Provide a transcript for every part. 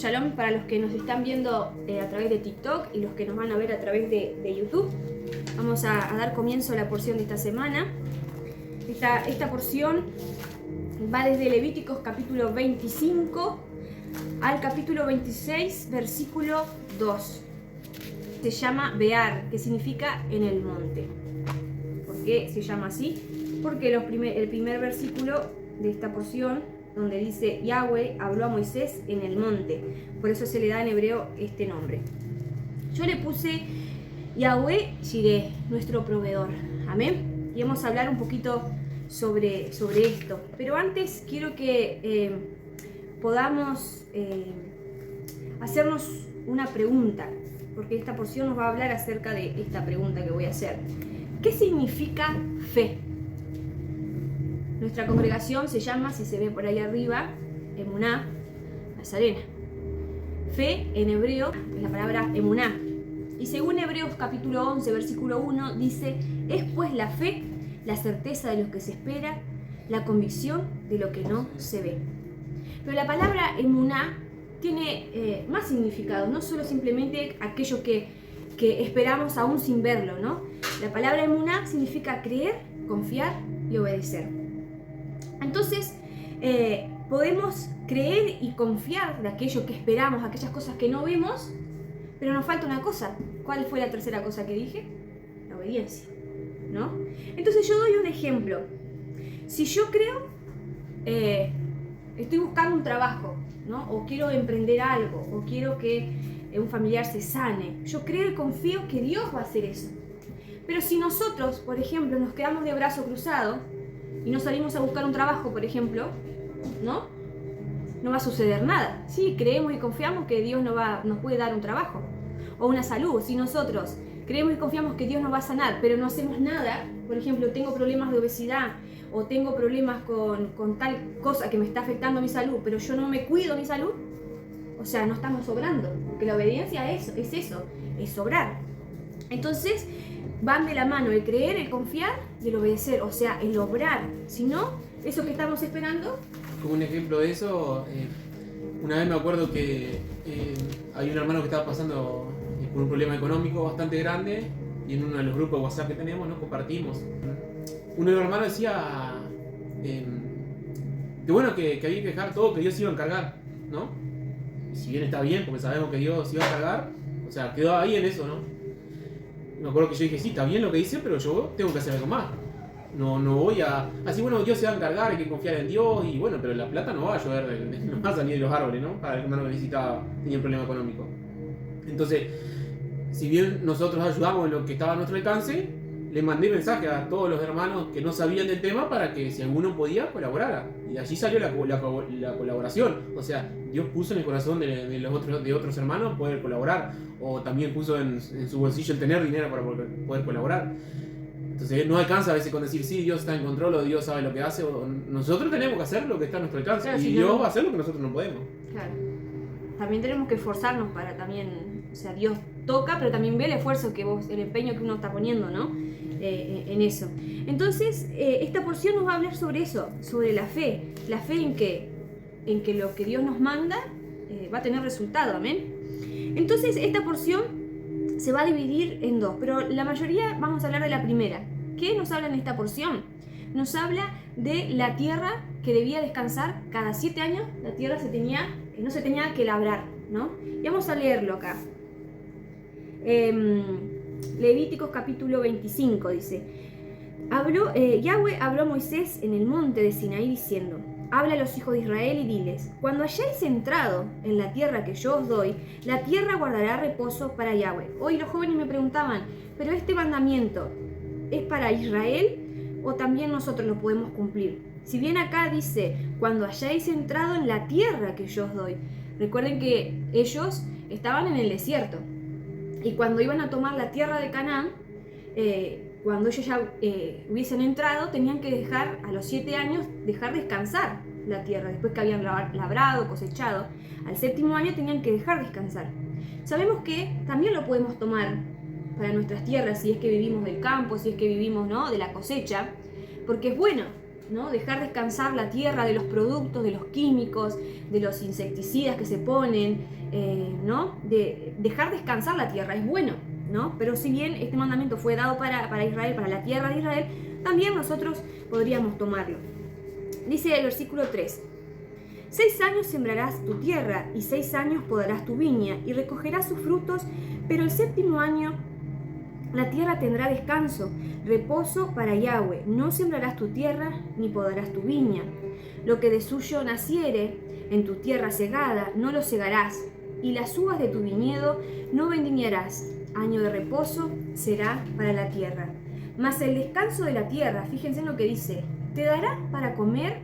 Shalom para los que nos están viendo a través de TikTok y los que nos van a ver a través de YouTube. Vamos a dar comienzo a la porción de esta semana. Esta porción va desde Levíticos capítulo 25 al capítulo 26, versículo 2. Se llama Bear, que significa en el monte. ¿Por qué se llama así? Porque el primer versículo de esta porción, donde dice Yahweh habló a Moisés en el monte, por eso se le da en hebreo este nombre. Yo le puse Yahweh Jireh, nuestro proveedor. Amén. Y vamos a hablar un poquito sobre esto. Pero antes quiero que podamos hacernos una pregunta, porque esta porción nos va a hablar acerca de esta pregunta que voy a hacer. ¿Qué significa fe? Nuestra congregación se llama, si se ve por ahí arriba, Emuná Nazarena. Fe en hebreo es la palabra Emuná. Y según Hebreos capítulo 11, versículo 1, dice: es pues la fe, la certeza de lo que se espera, la convicción de lo que no se ve. Pero la palabra Emuná tiene más significado, no solo simplemente aquello que esperamos aún sin verlo, ¿no? La palabra Emuná significa creer, confiar y obedecer. Entonces, podemos creer y confiar de aquello que esperamos, aquellas cosas que no vemos, pero nos falta una cosa. ¿Cuál fue la tercera cosa que dije? La obediencia, ¿no? Entonces yo doy un ejemplo. Si yo creo, estoy buscando un trabajo, ¿no? O quiero emprender algo, o quiero que un familiar se sane, yo creo y confío que Dios va a hacer eso. Pero si nosotros, por ejemplo, nos quedamos de brazo cruzado y no salimos a buscar un trabajo, por ejemplo, ¿no? No va a suceder nada. Sí, creemos y confiamos que Dios nos puede dar un trabajo o una salud. Si nosotros creemos y confiamos que Dios nos va a sanar, pero no hacemos nada, por ejemplo, tengo problemas de obesidad o tengo problemas con tal cosa que me está afectando mi salud, pero yo no me cuido mi salud, o sea, no estamos obrando, porque la obediencia es eso, es obrar. Entonces, van de la mano el creer, el confiar y el obedecer, o sea, el obrar. Si no, eso que estamos esperando. Como un ejemplo de eso, una vez me acuerdo que hay un hermano que estaba pasando por un problema económico bastante grande, y en uno de los grupos de WhatsApp que tenemos nos compartimos. Uno de los hermanos decía que bueno, que había que dejar todo, que Dios iba a encargar, ¿no? Y si bien está bien, porque sabemos que Dios iba a encargar, o sea, quedó ahí en eso, ¿no? Me acuerdo que yo dije, sí, está bien lo que dice, pero yo tengo que hacer algo más. No voy a... Así, bueno, Dios se va a encargar, hay que confiar en Dios, y bueno, pero la plata no va a llover, no va a salir de los árboles, ¿no? Para el hermano que tenía un problema económico. Entonces, si bien nosotros ayudamos en lo que estaba a nuestro alcance, le mandé mensaje a todos los hermanos que no sabían del tema para que si alguno podía, colaborara. Y de allí salió la colaboración. O sea, Dios puso en el corazón de otros hermanos poder colaborar. O también puso en su bolsillo el tener dinero para poder colaborar. Entonces no alcanza a veces con decir, sí, Dios está en control, o Dios sabe lo que hace. O nosotros tenemos que hacer lo que está a nuestro alcance. Claro, y Dios va a hacer lo que nosotros no podemos. Claro. También tenemos que esforzarnos para también... O sea, Dios toca, pero también ve el esfuerzo el empeño que uno está poniendo, ¿no? En eso. Entonces, esta porción nos va a hablar sobre eso, sobre la fe. La fe en que lo que Dios nos manda va a tener resultado, amén. Entonces, esta porción se va a dividir en dos, pero la mayoría vamos a hablar de la primera. ¿Qué nos habla en esta porción? Nos habla de la tierra que debía descansar cada 7 años. La tierra no se tenía que labrar, ¿no? Y vamos a leerlo acá. Levíticos capítulo 25 dice: Yahweh habló a Moisés en el monte de Sinaí diciendo: habla a los hijos de Israel y diles: cuando hayáis entrado en la tierra que yo os doy, la tierra guardará reposo para Yahweh. Hoy los jóvenes me preguntaban: ¿pero este mandamiento es para Israel o también nosotros lo podemos cumplir? Si bien acá dice: cuando hayáis entrado en la tierra que yo os doy, recuerden que ellos estaban en el desierto. Y cuando iban a tomar la tierra de Canaán, cuando ellos ya hubiesen entrado, tenían que dejar, a los 7 años, dejar descansar la tierra. Después que habían labrado, cosechado, al 7º año tenían que dejar descansar. Sabemos que también lo podemos tomar para nuestras tierras, si es que vivimos del campo, si es que vivimos, ¿no?, de la cosecha, porque es bueno. ¿no? Dejar descansar la tierra de los productos, de los químicos, de los insecticidas que se ponen, ¿no? De dejar descansar la tierra es bueno, ¿no? Pero si bien este mandamiento fue dado para Israel, para la tierra de Israel, también nosotros podríamos tomarlo. Dice el versículo 3: 6 años sembrarás tu tierra, y 6 años podarás tu viña, y recogerás sus frutos, pero el 7º año la tierra tendrá descanso, reposo para Yahweh. No sembrarás tu tierra, ni podarás tu viña. Lo que de suyo naciere en tu tierra segada, no lo segarás, y las uvas de tu viñedo no vendimiarás. Año de reposo será para la tierra. Mas el descanso de la tierra, fíjense en lo que dice, te dará para comer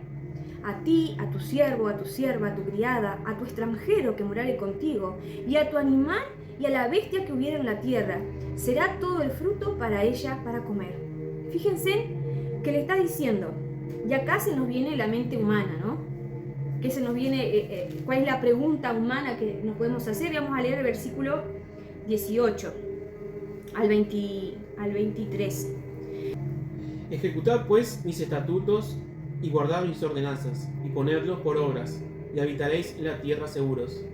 a ti, a tu siervo, a tu sierva, a tu criada, a tu extranjero que morare contigo, y a tu animal y a la bestia que hubiera en la tierra. Será todo el fruto para ella para comer. Fíjense que le está diciendo, y acá se nos viene la mente humana, ¿no? Que se nos viene, ¿cuál es la pregunta humana que nos podemos hacer? Vamos a leer el versículo 18 al 23. Ejecutad pues mis estatutos y guardad mis ordenanzas, y ponedlos por obras, y habitaréis en la tierra seguros.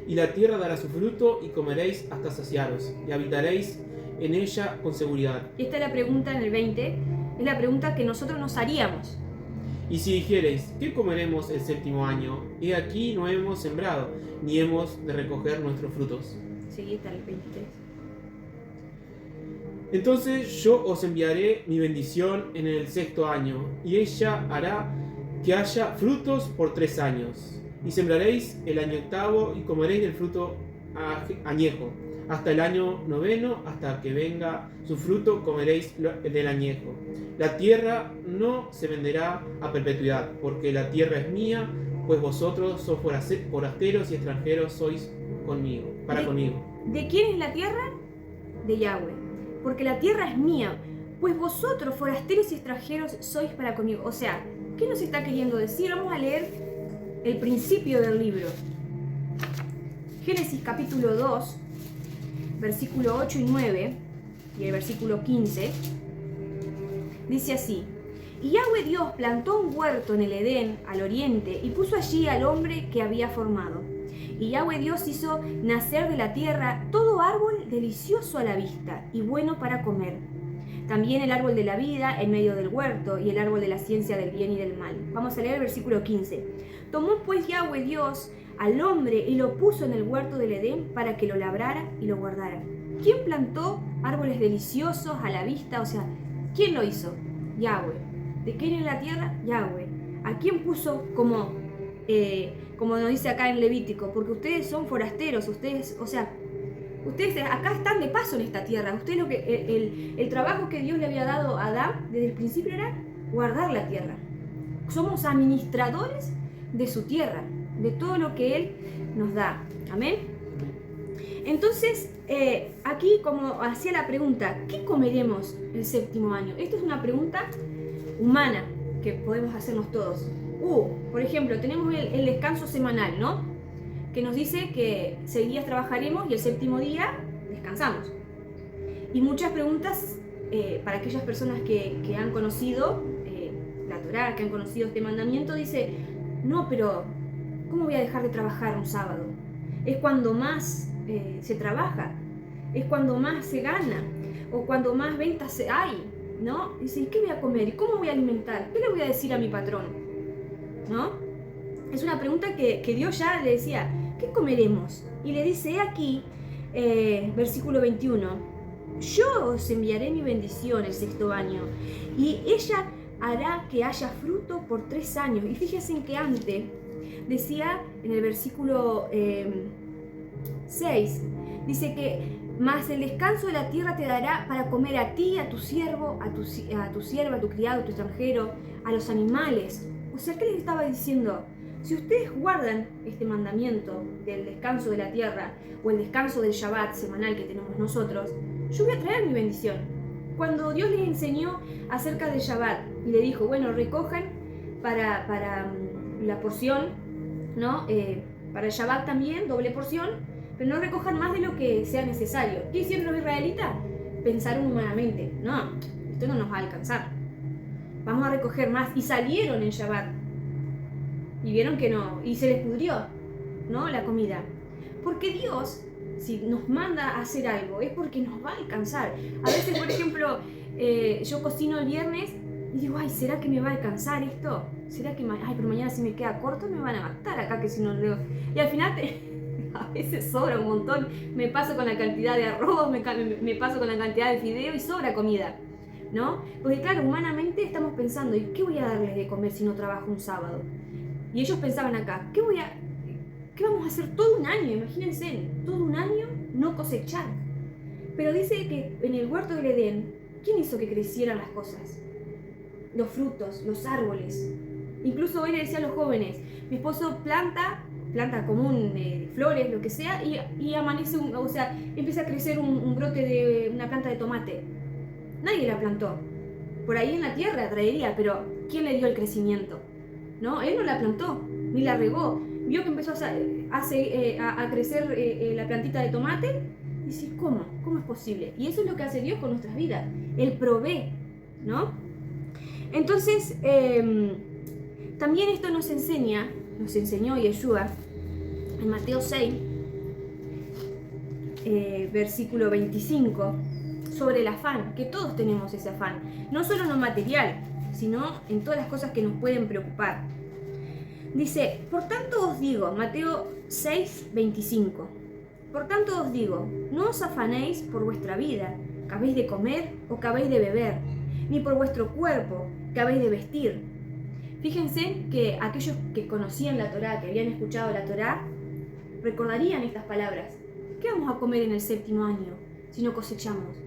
Y la tierra dará su fruto, y comeréis hasta saciaros, y habitaréis en ella con seguridad. Y esta es la pregunta en el 20, es la pregunta que nosotros nos haríamos. Y si dijereis, ¿qué comeremos el 7º año? He aquí no hemos sembrado, ni hemos de recoger nuestros frutos. Sí, está el 23. Entonces yo os enviaré mi bendición en el 6º año, y ella hará que haya frutos por 3 años. Y sembraréis el año 8º, y comeréis del fruto añejo. Hasta el año 9º, hasta que venga su fruto, comeréis del añejo. La tierra no se venderá a perpetuidad, porque la tierra es mía, pues vosotros sois forasteros y extranjeros sois conmigo. ¿De quién es la tierra? De Yahweh. Porque la tierra es mía, pues vosotros, forasteros y extranjeros, sois para conmigo. O sea, ¿qué nos está queriendo decir? Vamos a leer el principio del libro. Génesis capítulo 2, versículo 8 y 9, y el versículo 15, dice así: Y Yahweh Dios plantó un huerto en el Edén, al oriente, y puso allí al hombre que había formado. Y Yahweh Dios hizo nacer de la tierra todo árbol delicioso a la vista y bueno para comer. También el árbol de la vida en medio del huerto y el árbol de la ciencia del bien y del mal. Vamos a leer el versículo 15. Tomó pues Yahweh Dios al hombre y lo puso en el huerto del Edén para que lo labrara y lo guardara. ¿Quién plantó árboles deliciosos a la vista? O sea, ¿quién lo hizo? Yahweh. ¿De quién es la tierra? Yahweh. ¿A quién puso como nos dice acá en Levítico? Porque ustedes son forasteros, ustedes acá están de paso en esta tierra. Ustedes el trabajo que Dios le había dado a Adán desde el principio era guardar la tierra. Somos administradores de su tierra, de todo lo que Él nos da. Amén. Entonces, aquí como hacía la pregunta, ¿qué comeremos el 7º año? Esta es una pregunta humana que podemos hacernos todos. Por ejemplo, tenemos el descanso semanal, ¿no? Que nos dice que 6 días trabajaremos y el 7º día descansamos. Y muchas preguntas para aquellas personas que han conocido la Torá, que han conocido este mandamiento, dice, no, pero ¿cómo voy a dejar de trabajar un sábado? Es cuando más se trabaja, es cuando más se gana, o cuando más ventas hay, ¿no? Dice, ¿y qué voy a comer? ¿Y cómo voy a alimentar? ¿Qué le voy a decir a mi patrón? ¿No? Es una pregunta que Dios ya le decía, ¿qué comeremos? Y le dice aquí, versículo 21, yo os enviaré mi bendición el 6º año, y ella hará que haya fruto por 3 años. Y fíjense en que antes decía en el versículo 6, dice que más el descanso de la tierra te dará para comer a ti, a tu siervo, a tu sierva, a tu criado, a tu extranjero, a los animales. O sea, ¿qué les estaba diciendo? Si ustedes guardan este mandamiento del descanso de la tierra o el descanso del Shabbat semanal que tenemos nosotros, yo voy a traer mi bendición. Cuando Dios les enseñó acerca del Shabbat y le dijo, bueno, recojan para la porción, ¿no? Para el Shabbat también, doble porción, pero no recojan más de lo que sea necesario. ¿Qué hicieron los israelitas? Pensaron humanamente, no, esto no nos va a alcanzar. vamos a recoger más. Y salieron en Shabbat. Y vieron que no, y se les pudrió, ¿no? La comida. Porque Dios, si nos manda a hacer algo, es porque nos va a alcanzar. A veces, por ejemplo, yo cocino el viernes y digo, ay, ¿será que me va a alcanzar esto? ¿Será que pero mañana si me queda corto me van a matar acá que si no leo? Y al final a veces sobra un montón. Me paso con la cantidad de arroz, me paso con la cantidad de fideo y sobra comida, ¿no? Porque claro, humanamente estamos pensando, ¿y qué voy a darles de comer si no trabajo un sábado? Y ellos pensaban acá, ¿qué vamos a hacer todo un año? Imagínense, todo un año no cosechar. Pero dice que en el huerto del Edén, ¿quién hizo que crecieran las cosas? Los frutos, los árboles. Incluso hoy le decía a los jóvenes, mi esposo planta común, flores, lo que sea, y amanece, empieza a crecer un brote de una planta de tomate. Nadie la plantó. Por ahí en la tierra traería, pero ¿quién le dio el crecimiento? ¿No? Él no la plantó, ni la regó. Vio que empezó a crecer la plantita de tomate. Y dice, ¿cómo? ¿Cómo es posible? Y eso es lo que hace Dios con nuestras vidas. Él provee, ¿no? Entonces, también esto nos enseñó Yeshua en Mateo 6, versículo 25, sobre el afán, que todos tenemos ese afán. No solo en lo material, sino en todas las cosas que nos pueden preocupar. Dice, por tanto os digo, Mateo 6, 25, por tanto os digo, no os afanéis por vuestra vida, que habéis de comer o que habéis de beber, ni por vuestro cuerpo, que habéis de vestir. Fíjense que aquellos que conocían la Torá, que habían escuchado la Torá, recordarían estas palabras. ¿Qué vamos a comer en el 7º año si no cosechamos?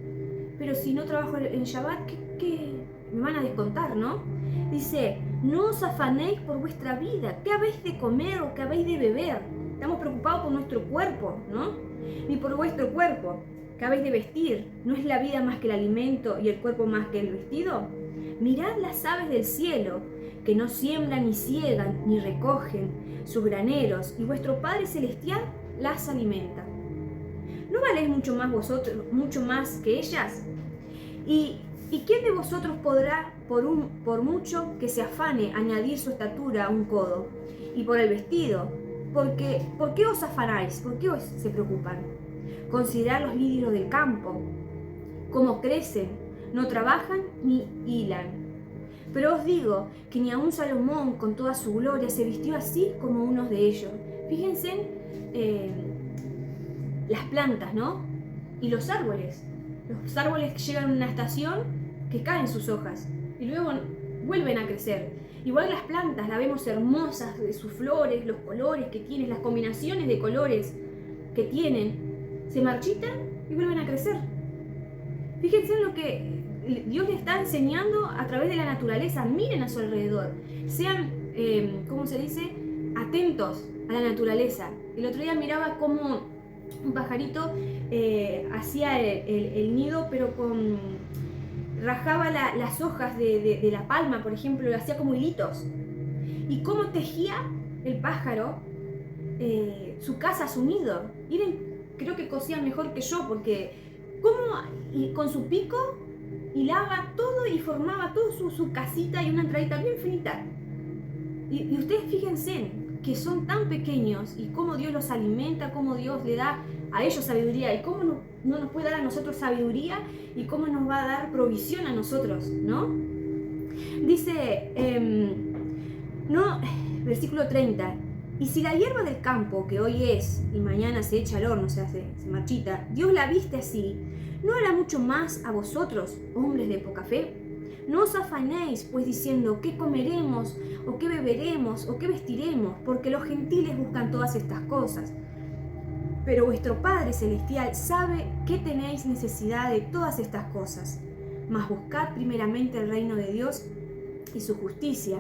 Pero si no trabajo en Shabbat, ¿qué me van a descontar, no? Dice, no os afanéis por vuestra vida, ¿qué habéis de comer o qué habéis de beber? Estamos preocupados por nuestro cuerpo, ¿no? Ni por vuestro cuerpo, ¿qué habéis de vestir? ¿No es la vida más que el alimento y el cuerpo más que el vestido? Mirad las aves del cielo, que no siembran ni ciegan ni recogen sus graneros, y vuestro Padre Celestial las alimenta. ¿No valéis mucho más que ellas? ¿Y quién de vosotros podrá, por mucho que se afane, añadir su estatura a un codo? Y por el vestido, ¿por qué os afanáis? ¿Por qué os se preocupan? Considerad los lirios del campo, cómo crecen, no trabajan ni hilan. Pero os digo que ni aun Salomón, con toda su gloria, se vistió así como unos de ellos. Fíjense las plantas, ¿no? Y los árboles. Los árboles llegan a una estación que caen sus hojas y luego vuelven a crecer. Igual las plantas, las vemos hermosas de sus flores, los colores que tienen, las combinaciones de colores que tienen, se marchitan y vuelven a crecer. Fíjense en lo que Dios les está enseñando a través de la naturaleza. Miren a su alrededor, sean, ¿cómo se dice?, atentos a la naturaleza. El otro día miraba cómo un pajarito hacía el nido, pero rajaba las hojas de la palma, por ejemplo, lo hacía como hilitos. Y cómo tejía el pájaro su casa, su nido. Miren, creo que cosía mejor que yo, porque con su pico hilaba todo y formaba todo su casita y una entradita bien finita. Y ustedes fíjense que son tan pequeños y cómo Dios los alimenta, cómo Dios le da a ellos sabiduría y cómo no nos puede dar a nosotros sabiduría y cómo nos va a dar provisión a nosotros, ¿no? Dice, versículo 30, y si la hierba del campo que hoy es y mañana se echa al horno, se marchita, Dios la viste así, ¿no hará mucho más a vosotros, hombres de poca fe? No os afanéis, pues diciendo, ¿qué comeremos, o qué beberemos, o qué vestiremos? Porque los gentiles buscan todas estas cosas. Pero vuestro Padre Celestial sabe que tenéis necesidad de todas estas cosas. Mas buscad primeramente el reino de Dios y su justicia,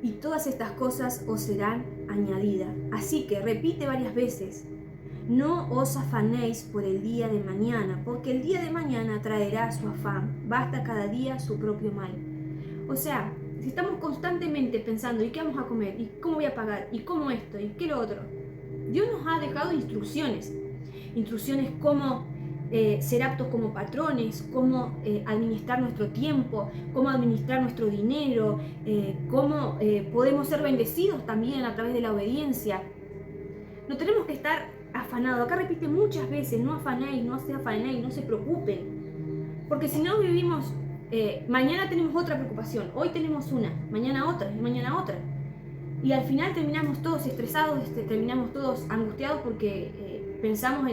y todas estas cosas os serán añadidas. Así que repite varias veces, no os afanéis por el día de mañana, porque el día de mañana traerá su afán. Basta cada día su propio mal. O sea, si estamos constantemente pensando, ¿y qué vamos a comer? ¿Y cómo voy a pagar? ¿Y cómo esto? ¿Y qué lo otro? Dios nos ha dejado instrucciones. Instrucciones cómo ser aptos como patrones, cómo administrar nuestro tiempo, cómo administrar nuestro dinero, cómo podemos ser bendecidos también a través de la obediencia. No tenemos que estar afanados. Acá repite muchas veces, no afanéis, no se afanéis, no se preocupen. Porque si no vivimos, mañana tenemos otra preocupación, hoy tenemos una, mañana otra y mañana otra. Y al final terminamos todos estresados, terminamos todos angustiados porque pensamos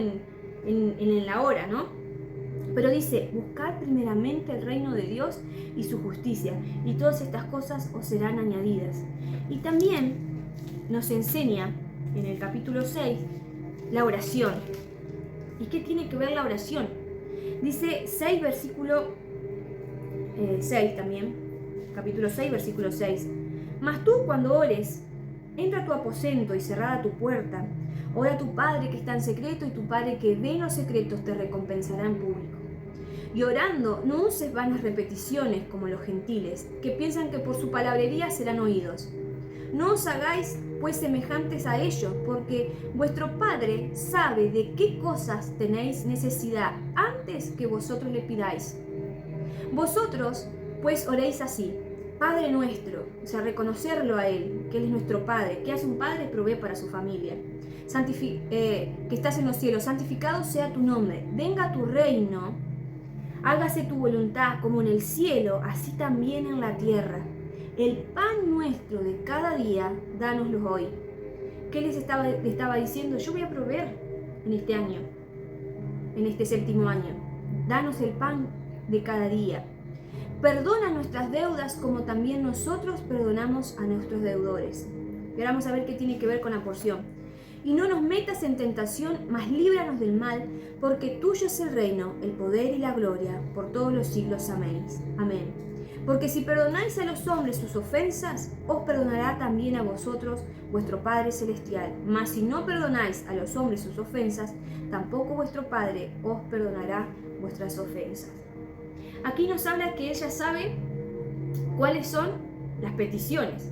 en la hora, ¿no? Pero dice, buscar primeramente el reino de Dios y su justicia, y todas estas cosas os serán añadidas. Y también nos enseña en el capítulo 6 la oración. ¿Y qué tiene que ver la oración? Dice 6, versículo 6 también, capítulo 6, versículo 6. Mas tú cuando ores, entra a tu aposento y cerrada tu puerta, ora a tu Padre que está en secreto, y tu Padre que ve en los secretos te recompensará en público. Y orando, no uses vanas repeticiones como los gentiles, que piensan que por su palabrería serán oídos. No os hagáis pues semejantes a ellos, porque vuestro Padre sabe de qué cosas tenéis necesidad antes que vosotros le pidáis. Vosotros pues oréis así: Padre nuestro, o sea, reconocerlo a Él, que Él es nuestro Padre. ¿Qué hace un padre? Provee para su familia. Que estás en los cielos, santificado sea tu nombre, venga tu reino, hágase tu voluntad como en el cielo, así también en la tierra. El pan nuestro de cada día, dánoslo hoy. ¿Qué les estaba diciendo? Yo voy a proveer en este año, en este 7º año. Danos el pan de cada día. Perdona nuestras deudas como también nosotros perdonamos a nuestros deudores. Y ahora vamos a ver qué tiene que ver con la porción. Y no nos metas en tentación, mas líbranos del mal, porque tuyo es el reino, el poder y la gloria, por todos los siglos. Amén. Amén. Porque si perdonáis a los hombres sus ofensas, os perdonará también a vosotros vuestro Padre Celestial. Mas si no perdonáis a los hombres sus ofensas, tampoco vuestro Padre os perdonará vuestras ofensas. Aquí nos habla que ella sabe cuáles son las peticiones.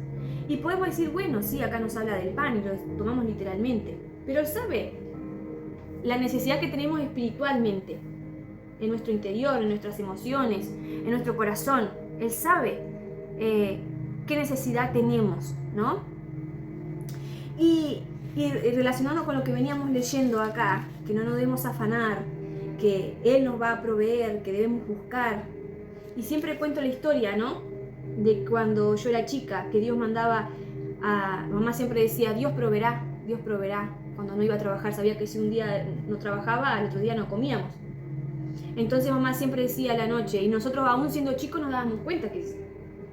Y podemos decir, bueno, sí, acá nos habla del pan y lo tomamos literalmente. Pero Él sabe la necesidad que tenemos espiritualmente, en nuestro interior, en nuestras emociones, en nuestro corazón. Él sabe qué necesidad tenemos, ¿no? Y relacionado con lo que veníamos leyendo acá, que no nos debemos afanar, que Él nos va a proveer, que debemos buscar. Y siempre cuento la historia, ¿no? De cuando yo era chica, que Dios mandaba mamá siempre decía, Dios proveerá, Dios proveerá. Cuando no iba a trabajar, sabía que si un día no trabajaba, al otro día no comíamos. Entonces mamá siempre decía a la noche, y nosotros aún siendo chicos nos dábamos cuenta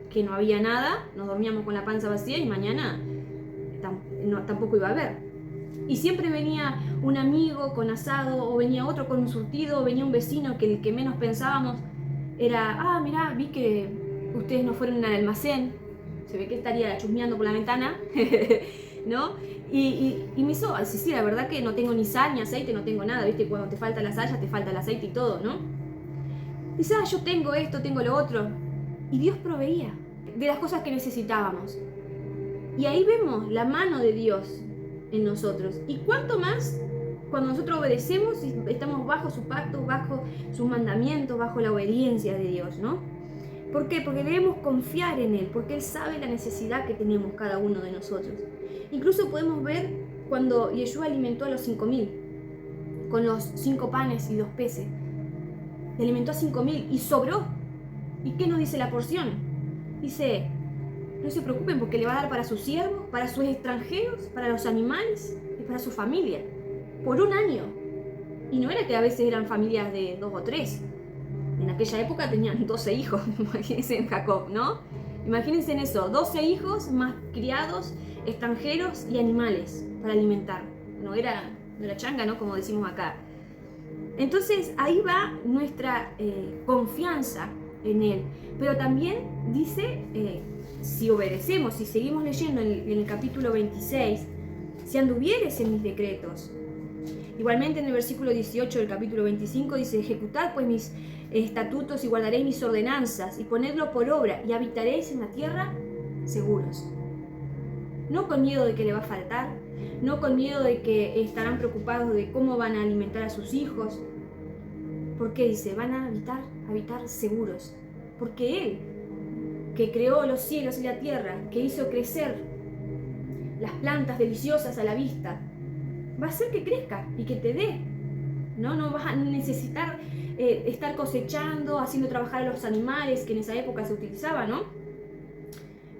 que no había nada, nos dormíamos con la panza vacía y mañana tampoco iba a haber. Y siempre venía un amigo con asado, o venía otro con un surtido, o venía un vecino que el que menos pensábamos era, mirá, vi que ustedes no fueron al almacén, se ve que estaría chusmeando por la ventana, ¿no? Y me hizo, sí, la verdad que no tengo ni sal, ni aceite, no tengo nada, ¿viste? Cuando te falta la sal, ya te falta el aceite y todo, ¿no? Dice, yo tengo esto, tengo lo otro. Y Dios proveía de las cosas que necesitábamos. Y ahí vemos la mano de Dios en nosotros. Y cuánto más cuando nosotros obedecemos y estamos bajo su pacto, bajo sus mandamientos, bajo la obediencia de Dios, ¿no? ¿Por qué? Porque debemos confiar en Él, porque Él sabe la necesidad que tenemos cada uno de nosotros. Incluso podemos ver cuando Yeshua alimentó a los 5.000 con los 5 panes y 2 peces. Le alimentó a 5.000 y sobró. ¿Y qué nos dice la porción? Dice, no se preocupen porque le va a dar para sus siervos, para sus extranjeros, para los animales y para su familia. Por un año. Y no era que a veces eran familias de 2 o 3. En aquella época tenían 12 hijos, imagínense en Jacob, ¿no? Imagínense en eso, 12 hijos más criados, extranjeros y animales para alimentar. No era changa, ¿no? Como decimos acá. Entonces ahí va nuestra confianza en Él. Pero también dice, si obedecemos, si seguimos leyendo en el capítulo 26, si anduvieres en mis decretos. Igualmente en el versículo 18 del capítulo 25 dice, ejecutad pues mis estatutos y guardaréis mis ordenanzas y ponedlo por obra y habitaréis en la tierra seguros. No con miedo de que le va a faltar, no con miedo de que estarán preocupados de cómo van a alimentar a sus hijos, ¿Por qué dice? Van a habitar seguros. Porque Él, que creó los cielos y la tierra, que hizo crecer las plantas deliciosas a la vista, va a hacer que crezca y que te dé. No vas a necesitar estar cosechando, haciendo trabajar a los animales, que en esa época se utilizaba, ¿no?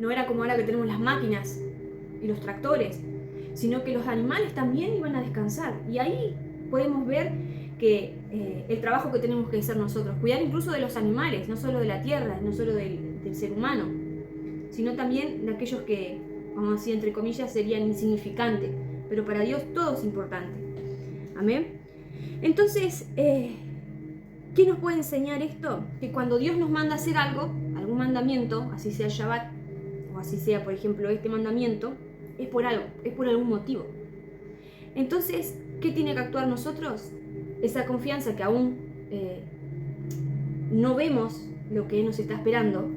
No era como ahora que tenemos las máquinas y los tractores, sino que los animales también iban a descansar. Y ahí podemos ver que el trabajo que tenemos que hacer nosotros, cuidar incluso de los animales, no solo de la tierra, no solo del ser humano, sino también de aquellos que, vamos a decir entre comillas, serían insignificantes, pero para Dios todo es importante. Amén. Entonces, ¿qué nos puede enseñar esto? Que cuando Dios nos manda a hacer algo, algún mandamiento, así sea el Shabbat, o así sea, por ejemplo, este mandamiento, es por algo, es por algún motivo. Entonces, ¿qué tiene que actuar nosotros? Esa confianza que aún no vemos lo que nos está esperando,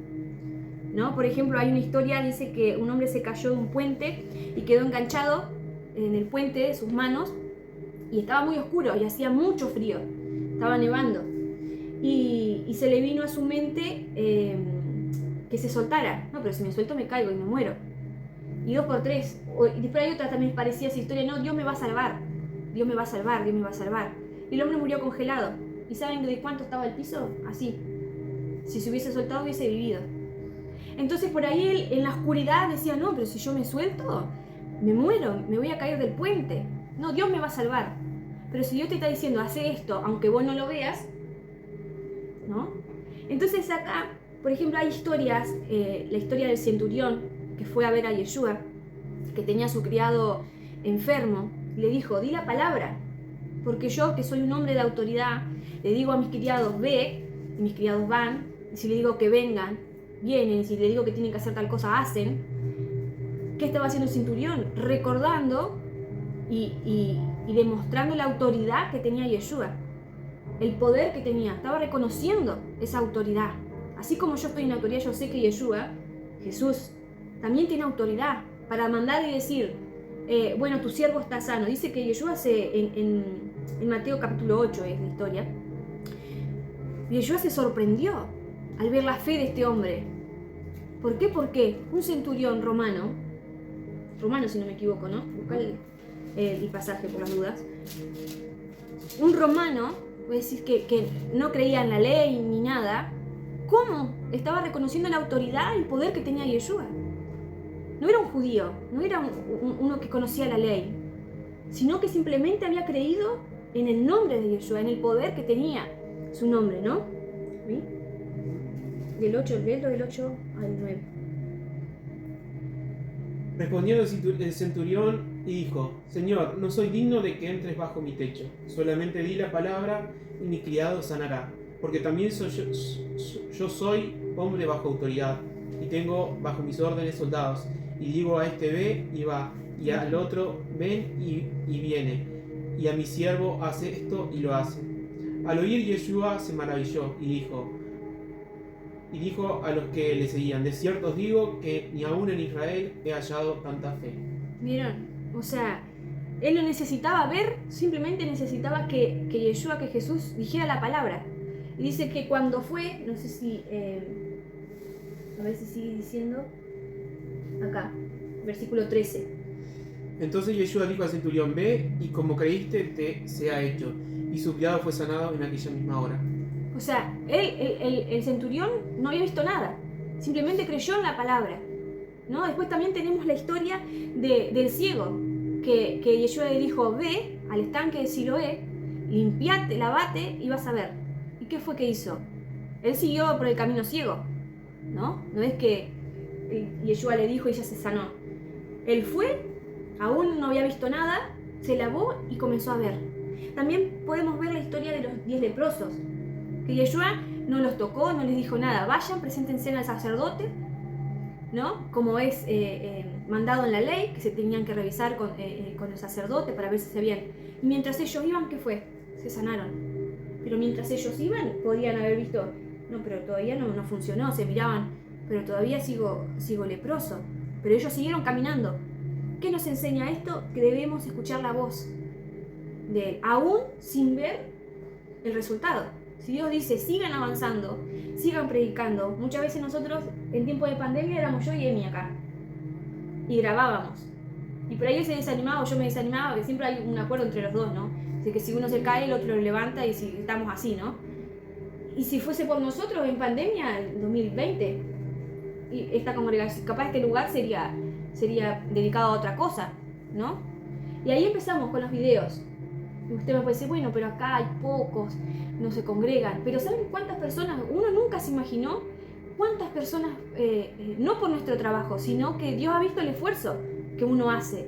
¿no? Por ejemplo, hay una historia, dice que un hombre se cayó de un puente y quedó enganchado en el puente de sus manos, y estaba muy oscuro y hacía mucho frío, estaba nevando, y se le vino a su mente que se soltara. No, pero si me suelto me caigo y me muero. Y 2 por 3, y después hay otra también parecía esa historia, no, Dios me va a salvar, Dios me va a salvar, Dios me va a salvar. Y el hombre murió congelado. ¿Y saben de cuánto estaba el piso? Así. Si se hubiese soltado hubiese vivido. Entonces por ahí él en la oscuridad decía, no, pero si yo me suelto, me muero, me voy a caer del puente. No, Dios me va a salvar. Pero si Dios te está diciendo, hace esto, aunque vos no lo veas, ¿no? Entonces acá, por ejemplo, hay historias, la historia del centurión que fue a ver a Yeshua, que tenía a su criado enfermo, le dijo, di la palabra, porque yo, que soy un hombre de autoridad, le digo a mis criados, ve, y mis criados van, y si le digo que vengan, vienen, y si le digo que tienen que hacer tal cosa, hacen. ¿Qué estaba haciendo el centurión? Recordando y demostrando la autoridad que tenía Yeshua, el poder que tenía, estaba reconociendo esa autoridad. Así como yo estoy en autoridad, yo sé que Yeshua, Jesús, también tiene autoridad para mandar y decir, bueno, tu siervo está sano. Dice que Yeshua en Mateo capítulo 8 es la historia. Yeshua se sorprendió al ver la fe de este hombre. ¿Por qué? Porque un centurión romano si no me equivoco, ¿no? Busca el pasaje por las dudas. Un romano, voy a decir que no creía en la ley ni nada, ¿cómo estaba reconociendo la autoridad y el poder que tenía Yeshua? No era un judío, no era uno que conocía la ley, sino que simplemente había creído en el nombre de Yeshua, en el poder que tenía su nombre, ¿no? ¿Sí? Del 8 al 9. Respondiendo el centurión y dijo, Señor, no soy digno de que entres bajo mi techo, solamente di la palabra y mi criado sanará, porque también yo soy hombre bajo autoridad, y tengo bajo mis órdenes soldados, y digo a este ve y va, y al otro ven y viene, y a mi siervo hace esto y lo hace. Al oír Yeshua se maravilló y dijo a los que le seguían, de cierto os digo que ni aún en Israel he hallado tanta fe. ¿Vieron? O sea, él no necesitaba ver, simplemente necesitaba que Yeshua, que Jesús dijera la palabra. Y dice que cuando fue, no sé si, a ver si sigue diciendo, acá, versículo 13. Entonces Yeshua dijo al centurión, ve y como creíste te sea hecho. Y su criado fue sanado en aquella misma hora. O sea, el centurión no había visto nada, simplemente creyó en la palabra, ¿no? Después también tenemos la historia del ciego, que Yeshua le dijo, ve al estanque de Siloé, limpiate, lavate y vas a ver. ¿Y qué fue que hizo? Él siguió por el camino ciego, ¿no? No es que Yeshua le dijo y ya se sanó. Él fue, aún no había visto nada, se lavó y comenzó a ver. También podemos ver la historia de los 10 leprosos, que Yeshua no los tocó, no les dijo nada, vayan, preséntense al sacerdote, ¿no? Como es mandado en la ley, que se tenían que revisar con el sacerdote para ver si se habían. Y mientras ellos iban, ¿qué fue? Se sanaron. Pero mientras ellos iban, podían haber visto, no, pero todavía no funcionó, se miraban, pero todavía sigo leproso. Pero ellos siguieron caminando. ¿Qué nos enseña esto? Que debemos escuchar la voz de él, aún sin ver el resultado. Si Dios dice, sigan avanzando, sigan predicando. Muchas veces nosotros, en tiempo de pandemia, éramos yo y Emi acá. Y grabábamos. Y por ahí él se desanimaba o yo me desanimaba, porque siempre hay un acuerdo entre los dos, ¿no? Así que si uno se cae, el otro lo levanta y si estamos así, ¿no? Y si fuese por nosotros en pandemia, en 2020, y esta congregación, capaz este lugar sería dedicado a otra cosa, ¿no? Y ahí empezamos con los videos. Y usted me puede decir, bueno, pero acá hay pocos, no se congregan. Pero ¿saben cuántas personas? Uno nunca se imaginó cuántas personas, no por nuestro trabajo, sino que Dios ha visto el esfuerzo que uno hace.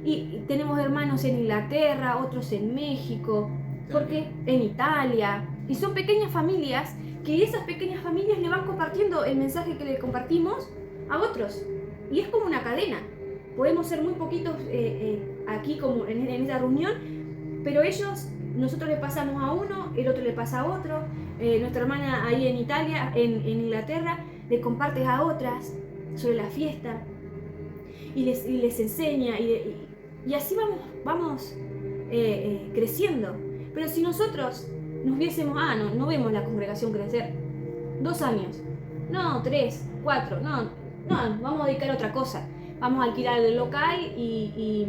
Y tenemos hermanos en Inglaterra, otros en México, porque en Italia. Y son pequeñas familias que esas pequeñas familias le van compartiendo el mensaje que le compartimos a otros. Y es como una cadena. Podemos ser muy poquitos aquí como en esta reunión, pero nosotros le pasamos a uno, el otro le pasa a otro, nuestra hermana ahí en Italia, en Inglaterra, le comparte a otras sobre la fiesta y les enseña y así vamos creciendo. Pero si nosotros nos viésemos, no vemos la congregación crecer, 2 años, no, 3, 4, no, vamos a dedicar a otra cosa, vamos a alquilar el local y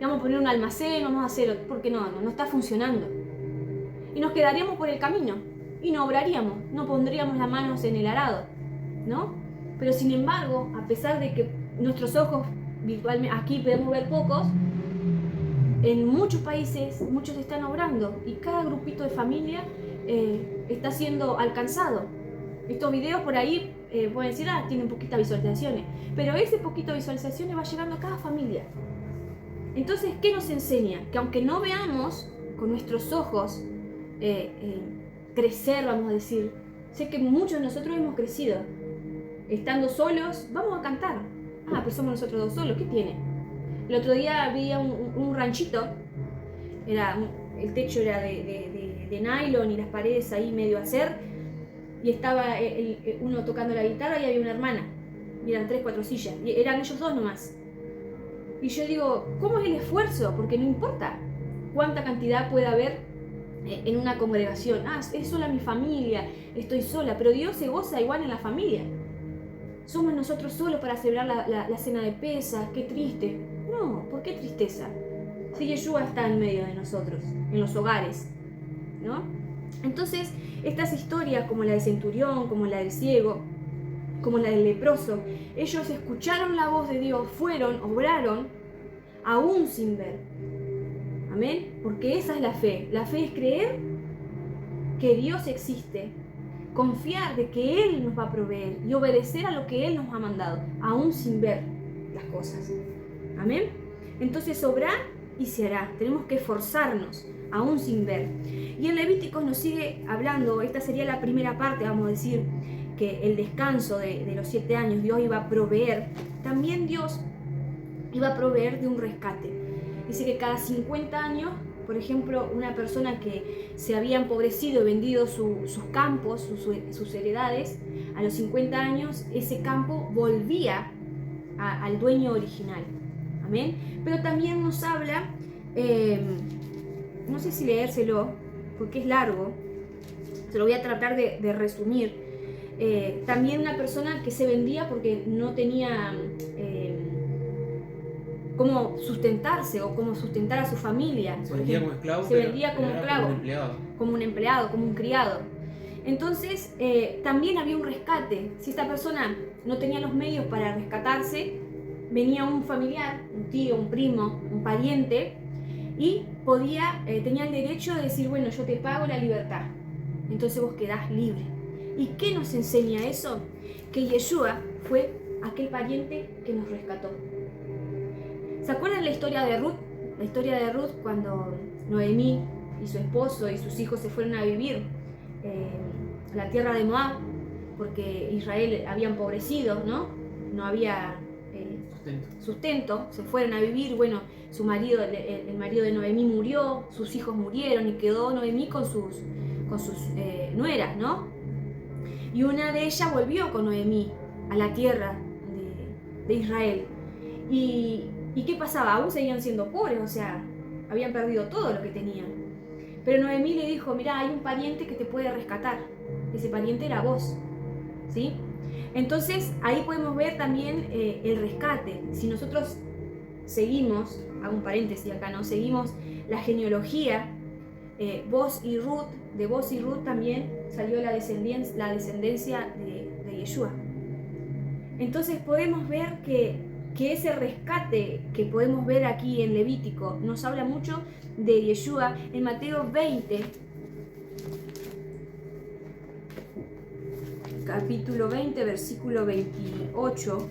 vamos a poner un almacén, vamos a hacer, porque no está funcionando. Y nos quedaríamos por el camino y no obraríamos, no pondríamos las manos en el arado, ¿no? Pero sin embargo, a pesar de que nuestros ojos virtualmente, aquí podemos ver pocos, en muchos países muchos están obrando y cada grupito de familia está siendo alcanzado. Estos videos por ahí pueden decir, tienen poquitas visualizaciones, pero ese poquito de visualizaciones va llegando a cada familia. Entonces, ¿qué nos enseña? Que aunque no veamos con nuestros ojos crecer, vamos a decir, sé que muchos de nosotros hemos crecido. Estando solos, vamos a cantar. Pero somos nosotros 2 solos, ¿qué tiene? El otro día vi un ranchito, el techo era de nylon y las paredes ahí medio a hacer, y estaba uno tocando la guitarra y había una hermana, y eran 3, 4 sillas, y eran ellos 2 nomás. Y yo digo, ¿cómo es el esfuerzo? Porque no importa cuánta cantidad pueda haber en una congregación. Es sola mi familia, estoy sola, pero Dios se goza igual en la familia. Somos nosotros solos para celebrar la cena de Pesas, qué triste. No, ¿por qué tristeza? Si Yeshua está en medio de nosotros, en los hogares, ¿no? Entonces, estas historias como la del centurión, como la del ciego, como la del leproso, ellos escucharon la voz de Dios, fueron, obraron, aún sin ver. Amén, porque esa es la fe. La fe es creer que Dios existe, confiar de que Él nos va a proveer y obedecer a lo que Él nos ha mandado, aún sin ver las cosas. Amén. Entonces obrar y se hará. Tenemos que esforzarnos, aún sin ver. Y en Levíticos nos sigue hablando, esta sería la primera parte, vamos a decir, que el descanso de los 7 años, Dios iba a proveer. También Dios iba a proveer de un rescate. Dice que cada 50 años, por ejemplo, una persona que se había empobrecido y vendido sus campos, sus heredades, a los 50 años ese campo volvía al dueño original. Amén. Pero también nos habla, no sé si leérselo, porque es largo, se lo voy a tratar de resumir. También una persona que se vendía porque no tenía cómo sustentarse o cómo sustentar a su familia. Se vendía como esclavo. Se vendía como esclavo, como un empleado, como un criado. Entonces también había un rescate. Si esta persona no tenía los medios para rescatarse, venía un familiar, un tío, un primo, un pariente, y tenía el derecho de decir, bueno, yo te pago la libertad. Entonces vos quedás libre. ¿Y qué nos enseña eso? Que Yeshua fue aquel pariente que nos rescató. ¿Se acuerdan la historia de Ruth? La historia de Ruth cuando Noemí y su esposo y sus hijos se fueron a vivir a la tierra de Moab, porque Israel había empobrecido, ¿no? No había sustento, se fueron a vivir, bueno, su marido, el marido de Noemí murió, sus hijos murieron y quedó Noemí con sus nueras, ¿no? Y una de ellas volvió con Noemí a la tierra de Israel. ¿Y qué pasaba? Aún seguían siendo pobres, o sea, habían perdido todo lo que tenían. Pero Noemí le dijo, mira, hay un pariente que te puede rescatar. Ese pariente era vos, ¿sí? Entonces ahí podemos ver también el rescate. Si nosotros seguimos, hago un paréntesis acá, ¿no? Seguimos la genealogía, Boz y Ruth, de Boz y Ruth también salió la descendencia de Yeshua. Entonces podemos ver que ese rescate que podemos ver aquí en Levítico nos habla mucho de Yeshua. En Mateo 20, capítulo 20, versículo 28.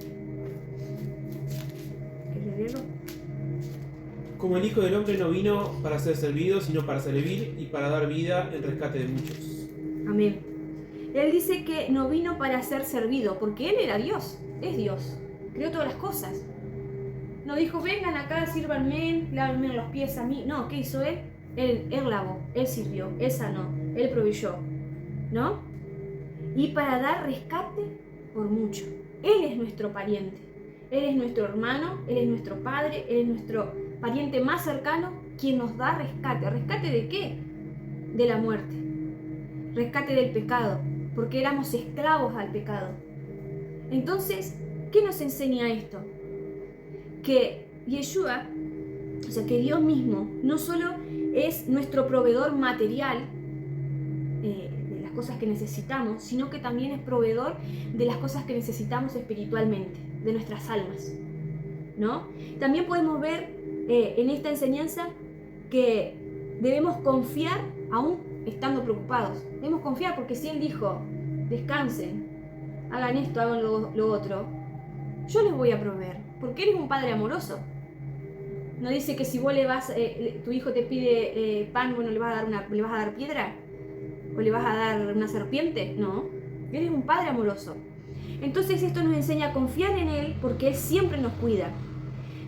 ¿Quieres leerlo? Como el Hijo del Hombre no vino para ser servido, sino para servir y para dar vida en rescate de muchos. Amén. Él dice que no vino para ser servido, porque Él era Dios, es Dios, creó todas las cosas. No dijo, vengan acá, sírvanme, lávenme los pies a mí. No, ¿qué hizo Él? Él lavó, Él sirvió, Él sanó, Él proveyó, ¿no? Y para dar rescate por mucho. Él es nuestro pariente, Él es nuestro hermano, Él es nuestro padre, Él es nuestro pariente más cercano, quien nos da rescate. ¿Rescate de qué? De la muerte. Rescate del pecado, porque éramos esclavos al pecado. Entonces, ¿qué nos enseña esto? Que Yeshua, o sea, que Dios mismo, no solo es nuestro proveedor material de las cosas que necesitamos, sino que también es proveedor de las cosas que necesitamos espiritualmente, de nuestras almas, ¿no? También podemos ver en esta enseñanza que debemos confiar aún estando preocupados. Debemos confiar porque si Él dijo, descansen, hagan esto, hagan lo otro, yo les voy a proveer, porque Él es un Padre amoroso. No dice que si vos le vas, tu hijo te pide pan, bueno, le vas a dar piedra, o le vas a dar una serpiente. No, Él es un Padre amoroso. Entonces esto nos enseña a confiar en Él, porque Él siempre nos cuida.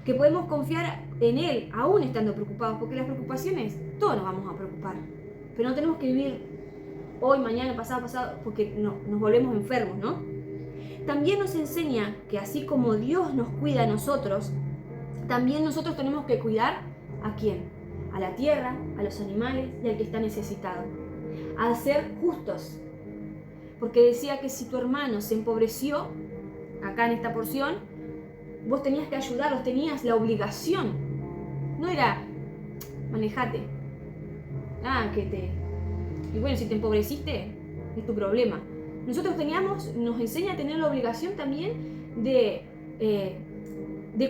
Que podemos confiar en Él, aún estando preocupados, porque las preocupaciones, todos nos vamos a preocupar. Pero no tenemos que vivir hoy, mañana, pasado, porque nos volvemos enfermos, ¿no? También nos enseña que así como Dios nos cuida a nosotros, también nosotros tenemos que cuidar ¿a quién? A la tierra, a los animales y al que está necesitado. A ser justos. Porque decía que si tu hermano se empobreció, acá en esta porción, vos tenías que ayudarlos, tenías la obligación. No era, manejate. Y bueno, si te empobreciste, es tu problema. Nosotros nos enseña a tener la obligación también de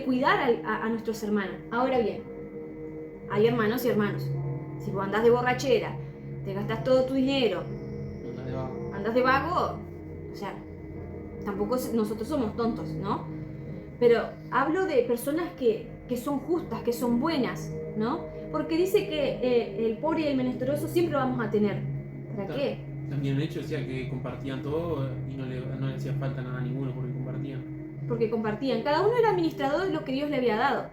cuidar a nuestros hermanos. Ahora bien, hay hermanos y hermanos. Si vos andás de borrachera, te gastás todo tu dinero, andás de vago, o sea, tampoco nosotros somos tontos, ¿no? Pero hablo de personas que son justas, que son buenas, ¿no? Porque dice que el pobre y el menesteroso siempre lo vamos a tener. ¿Para qué? También el hecho decía que compartían todo y no le hacía falta nada a ninguno porque compartían. Porque compartían. Cada uno era administrador de lo que Dios le había dado.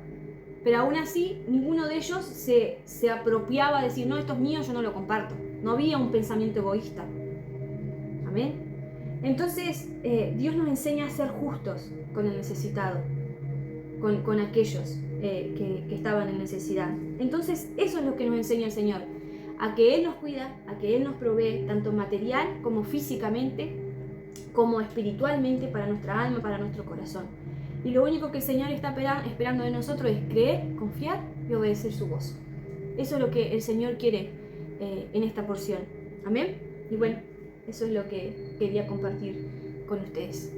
Pero aún así, ninguno de ellos se apropiaba de decir, no, esto es mío, yo no lo comparto. No había un pensamiento egoísta. Amén. Entonces, Dios nos enseña a ser justos con el necesitado, con aquellos que estaban en necesidad. Entonces, eso es lo que nos enseña el Señor. A que Él nos cuida, a que Él nos provee, tanto material como físicamente, como espiritualmente, para nuestra alma, para nuestro corazón. Y lo único que el Señor está esperando de nosotros es creer, confiar y obedecer su voz. Eso es lo que el Señor quiere en esta porción. Amén. Y bueno, eso es lo que quería compartir con ustedes.